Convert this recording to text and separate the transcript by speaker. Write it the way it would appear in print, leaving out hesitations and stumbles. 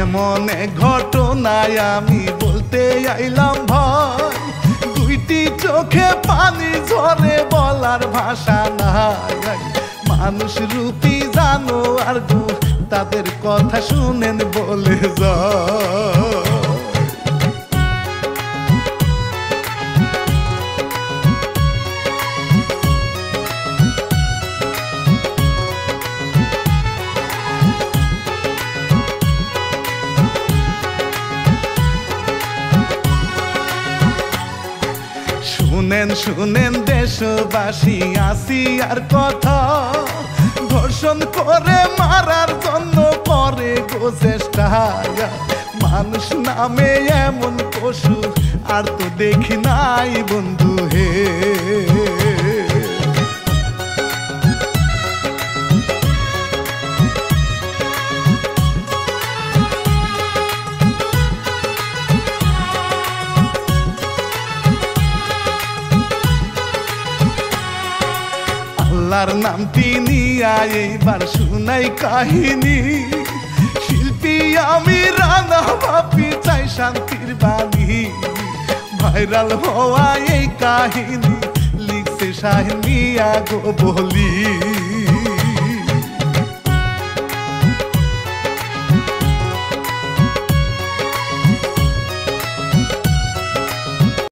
Speaker 1: এমন এক ঘটনায় আমি বলতে আইলাম ভাই, দুইটি চোখে পানি ঝরে বলার ভাষা নাই। মানুষ রূপী জানোয়ার গো, তাদের কথা শুনেন বলে যায়। শুনেন শুনেন দেশবাসী আসিয়ার কথা, ধর্ষণ করে মারার জন্য করে গো চেষ্টা। মানুষ নামে এমন পশু আর তো দেখি নাই বন্ধু হে। আল্লাহর নামটি নিয়া এইবার শুনাই কাহিনী, শিল্পী আমি রানা বাপি চাই শান্তির বাণী। ভাইরাল হওয়া এই কাহিনী লিখছে শাহিন মিয়া গো বলি।